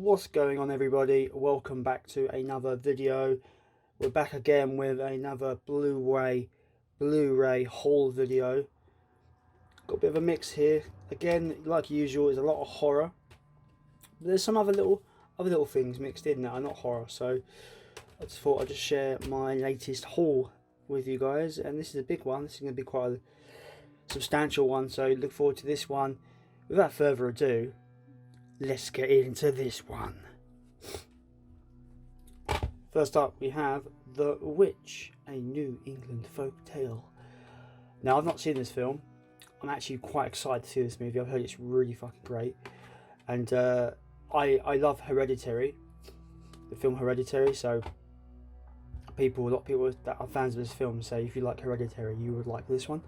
What's going on, everybody? Welcome back to another video. We're back again with another Bluray haul video. Got a bit of a mix here. Again, like usual, there's a lot of horror. But there's some other little things mixed in that are not horror. So I just thought I'd just share my latest haul with you guys. And this is a big one. This is going to be quite a substantial one. So look forward to this one. Without further ado, let's get into this one. First up, we have The Witch, a New England folk tale. Now, I've not seen this film. I'm actually quite excited to see this movie. I've heard it's really fucking great. And I love Hereditary, the film Hereditary. So a lot of people that are fans of this film say if you like Hereditary, you would like this one.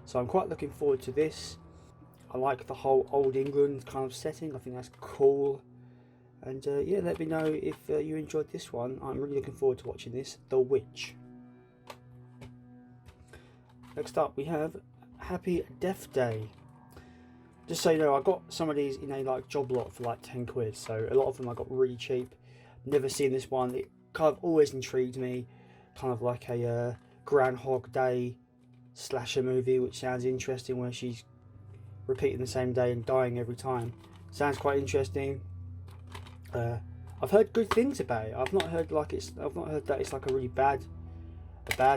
So I'm quite looking forward to this. I like the whole old England kind of setting. I think that's cool. And yeah, let me know if you enjoyed this one. I'm really looking forward to watching this. The Witch. Next up, we have Happy Death Day. Just so you know, I got some of these in a job lot for like 10 quid. So a lot of them I got really cheap. Never seen this one. It kind of always intrigued me. Kind of like a Groundhog Day slasher movie, which sounds interesting, where she's repeating the same day and dying every time. Sounds quite interesting. I've heard good things about it. I've not heard that it's like a really bad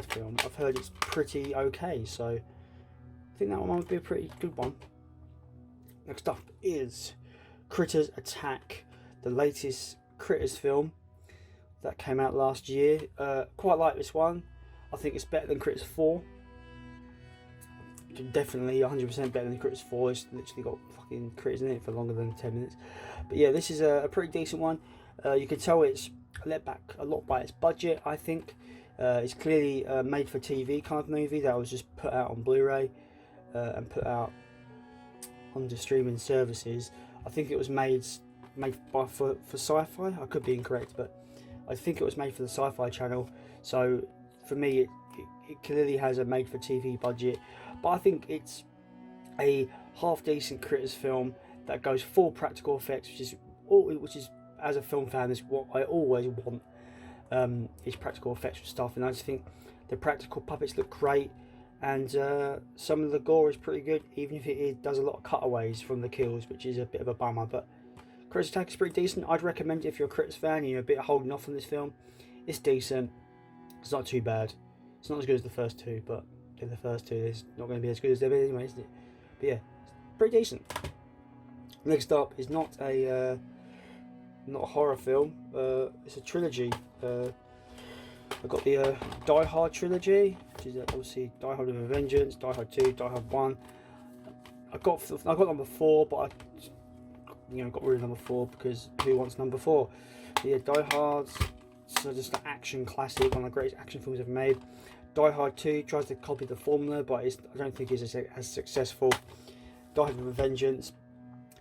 film. I've heard it's pretty okay, so I think that one might be a pretty good one. Next up is Critters Attack, the latest Critters film that came out last year. Quite like this one. I think it's better than Critters 4. Definitely 100% better than Critters 4. It's literally got fucking critters in it for longer than 10 minutes. But yeah, this is a pretty decent one. You can tell it's let back a lot by its budget, I think. It's clearly a made for TV kind of movie that was just put out on Blu-ray and put out on the streaming services. I think it was made for Sci-Fi. I could be incorrect, but I think it was made for the Sci-Fi channel. So for me, it clearly has a made for TV budget. But I think it's a half decent Critters film that goes full practical effects, which is as a film fan is what I always want. Is practical effects and stuff, and I just think the practical puppets look great, and some of the gore is pretty good, even if it does a lot of cutaways from the kills, which is a bit of a bummer. But Critters Attack is pretty decent. I'd recommend it if you're a Critters fan and you're a bit holding off on this film. It's decent. It's not too bad. It's not as good as the first two, but in the first two, it's not going to be as good as they've been anyway, isn't it? But yeah, it's pretty decent. Next up is not a horror film. It's a trilogy. I've got the Die Hard Trilogy, which is obviously Die Hard with a Vengeance, Die Hard 2, Die Hard 1. I got number 4, but I got rid of number 4 because who wants number 4? But yeah, Die Hard. So just an action classic, one of the greatest action films ever made. Die Hard 2 tries to copy the formula, but I don't think it's as successful. Die Hard with a Vengeance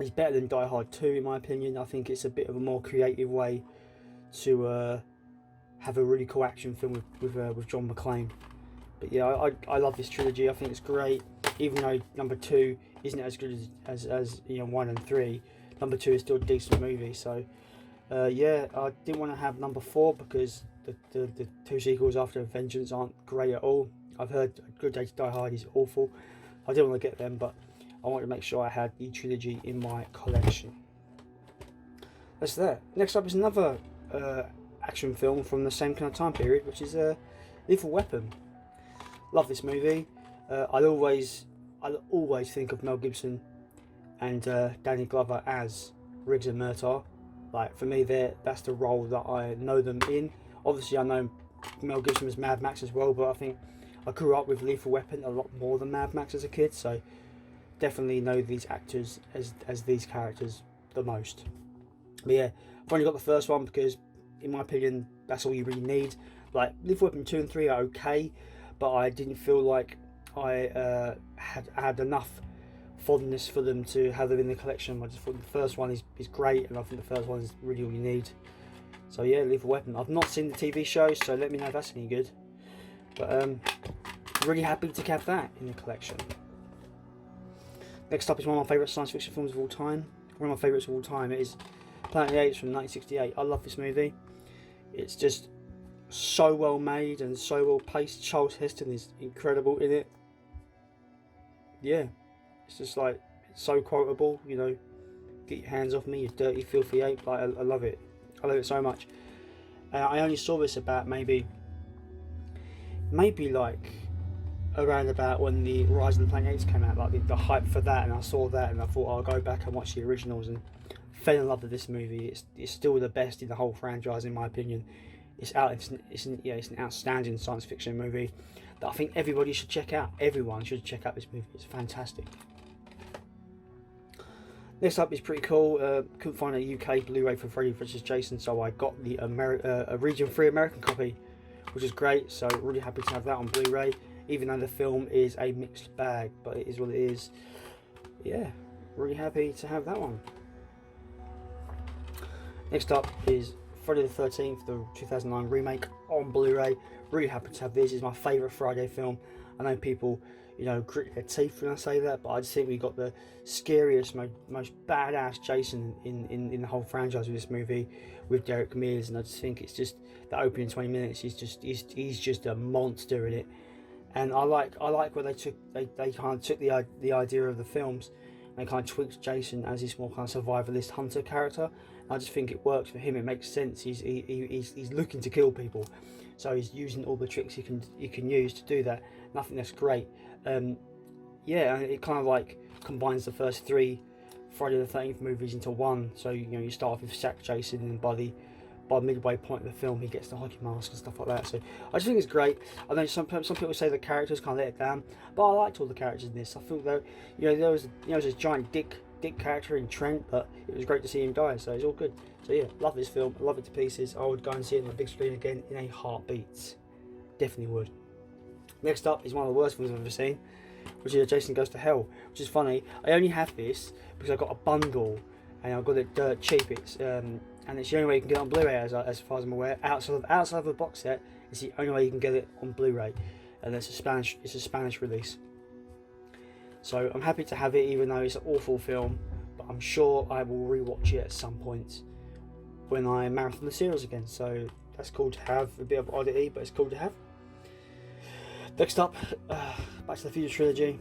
is better than Die Hard 2 in my opinion. I think it's a bit of a more creative way to have a really cool action film with John McClane. But yeah, I love this trilogy. I think it's great, even though number 2 isn't as good as 1 and 3. Number 2 is still a decent movie. So yeah, I didn't want to have number 4 because the 2 sequels after Vengeance aren't great at all. I've heard A Good Day to Die Hard is awful. I didn't want to get them, but I wanted to make sure I had the trilogy in my collection. That's that. Next up is another action film from the same kind of time period, which is Lethal Weapon. Love this movie. I'll always think of Mel Gibson and Danny Glover as Riggs and Murtaugh. Like, for me, that's the role that I know them in. Obviously, I know Mel Gibson was Mad Max as well, but I think I grew up with Lethal Weapon a lot more than Mad Max as a kid, so definitely know these actors as these characters the most. But yeah, I've only got the first one because, in my opinion, that's all you really need. Like, Lethal Weapon 2 and 3 are okay, but I didn't feel like I had enough fondness for them to have them in the collection. I just thought the first one is great, and I think the first one is really all you need. So yeah, Lethal Weapon. I've not seen the TV show, so let me know if that's any good. But really happy to have that in the collection. Next up is one of my favourite science fiction films of all time. One of my favourites of all time. It is Planet of the Apes from 1968. I love this movie. It's just so well made and so well paced. Charles Heston is incredible in it. Yeah, it's just like, it's so quotable, you know, get your hands off me, you dirty filthy ape. Like, I love it. I love it so much. I only saw this about maybe like around about when the Rise of the Planet Apes came out, like the hype for that, and I saw that and I thought, I'll go back and watch the originals, and fell in love with this movie. It's still the best in the whole franchise in my opinion. It's an outstanding science fiction movie that I think everybody should check out. Everyone should check out this movie. It's fantastic. Next up is pretty cool. Couldn't find a UK Blu-ray for Freddy vs Jason, so I got the a region 3 American copy, which is great. So really happy to have that on Blu-ray, even though the film is a mixed bag, but it is what it is. Yeah, really happy to have that one. Next up is Friday the 13th, the 2009 remake on Blu-ray. Really happy to have this. It's my favourite Friday film. I know people, you know, grit their teeth when I say that, but I just think we got the scariest, most badass Jason in the whole franchise with this movie, with Derek Mears, and I just think it's just the opening 20 minutes. He's just a monster in it, and I like where they kind of took the idea of the films, and they kind of tweaked Jason as this more kind of survivalist hunter character. I just think it works for him. It makes sense. He's looking to kill people, so he's using all the tricks he can use to do that. And I think that's great. Yeah, it kind of like combines the first 3 Friday the 13th movies into one. So you know, you start off with Sack Jason, and by midway point of the film, he gets the hockey mask and stuff like that. So I just think it's great. I know some people say the characters kind of let it down, but I liked all the characters in this. I thought though, you know, there was this giant dick character in Trent, but it was great to see him die, so it's all good. So yeah, love this film, I love it to pieces. I would go and see it on the big screen again in a heartbeat. Definitely would. Next up is one of the worst things I've ever seen, which is Jason Goes to Hell, which is funny. I only have this because I got a bundle and I got it dirt cheap. It's and it's the only way you can get it on Blu-ray as far as I'm aware. Outside of a box set, it's the only way you can get it on Blu-ray, and it's a Spanish release. So I'm happy to have it, even though it's an awful film, but I'm sure I will rewatch it at some point when I marathon the series again. So that's cool to have, a bit of oddity, but it's cool to have. Next up, Back to the Future trilogy.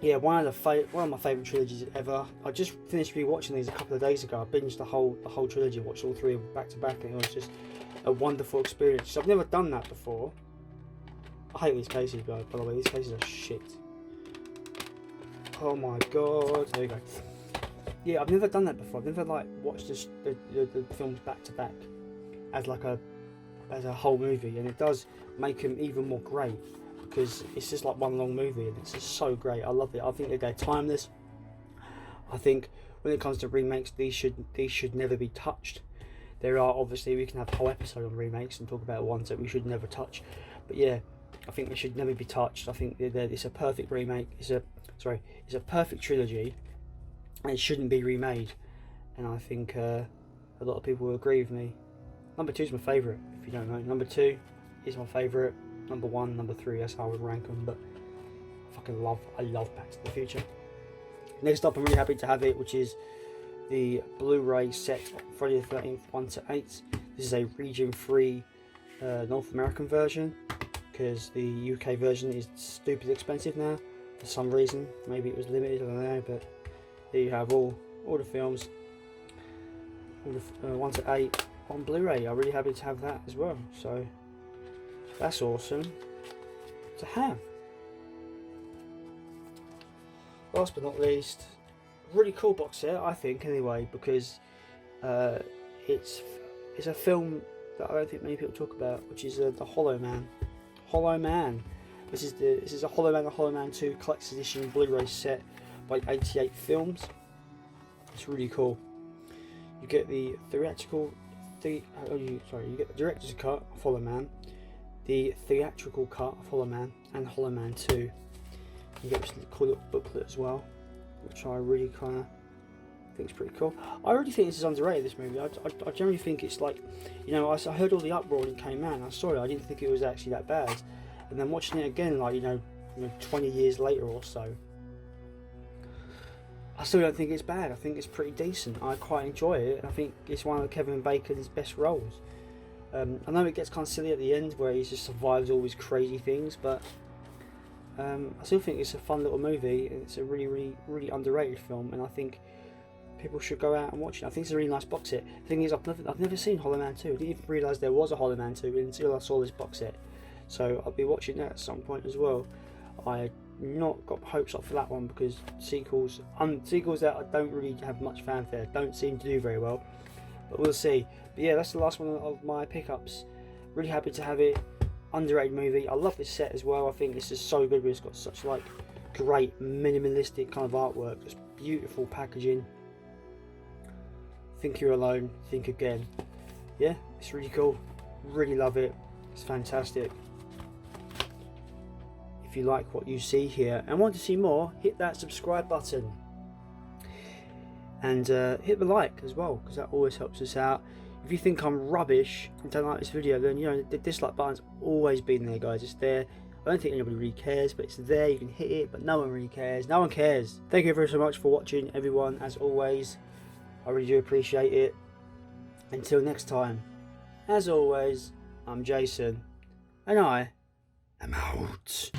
Yeah, one of my favourite trilogies ever. I just finished rewatching these a couple of days ago. I binged the whole trilogy, watched all 3 back to back, and it was just a wonderful experience. I've never done that before. I hate these cases, guys. By the way, these cases are shit. Oh my god, there you go. Yeah, I've never done that before. I've never like watched the films back to back as a whole movie, and it does make them even more great because it's just like one long movie, and it's just so great. I love it. I think they're timeless. I think when it comes to remakes, these should never be touched. There are obviously, we can have a whole episode on remakes and talk about ones that we should never touch, but yeah, I think they should never be touched. I think it's a perfect remake. It's a perfect trilogy, and it shouldn't be remade. And I think a lot of people will agree with me. Number 2 is my favourite, if you don't know. Number 2 is my favourite. Number 1, number 3, that's how I would rank them. But I love Back to the Future. Next up, I'm really happy to have it, which is the Blu-ray set Friday the 13th 1 to 8. This is a region 3 North American version, because the UK version is stupid expensive now for some reason. Maybe it was limited, I don't know, but there you have all the films, all the 1 to 8 on Blu-ray. I'm really happy to have that as well, so that's awesome to have. Last but not least, really cool box set, I think, anyway, because it's a film that I don't think many people talk about, which is the Hollow Man. Hollow Man. This is a Hollow Man and Hollow Man 2 Collector's Edition Blu-ray set by 88 Films. It's really cool. You get the theatrical, you get the director's cut of Hollow Man, the theatrical cut of Hollow Man, and Hollow Man 2. You get this cool little booklet as well, which I really kind of think is pretty cool. I really think this is underrated, this movie. I generally think it's like, you know, I heard all the uproar when it came out, and I'm sorry, I didn't think it was actually that bad. And then watching it again, like, you know 20 years later or so, I still don't think it's bad. I think it's pretty decent. I quite enjoy it. I think it's one of Kevin Bacon's best roles. I know it gets kind of silly at the end where he just survives all these crazy things, but I still think it's a fun little movie. It's a really underrated film, and I think people should go out and watch it. I think it's a really nice box set. The thing is, I've never seen Hollow Man 2. I didn't even realise there was a Hollow Man 2 until I saw this box set. So I'll be watching that at some point as well. I not got hopes up for that one because sequels that I don't really have much fanfare don't seem to do very well, but we'll see. But yeah, that's the last one of my pickups. Really happy to have it. Underrated movie. I love this set as well. I think this is so good. It's got such like great minimalistic kind of artwork, just beautiful packaging. Think You're Alone, think again. Yeah, it's really cool. Really love it. It's fantastic. If you like what you see here and want to see more, hit that subscribe button and hit the like as well, because that always helps us out. If you think I'm rubbish and don't like this video, then you know the dislike button's always been there, guys. It's there. I don't think anybody really cares, but it's there. You can hit it, but no one really cares. No one cares. Thank you very so much for watching, everyone, as always. I really do appreciate it. Until next time, as always, I'm Jason, and I am out.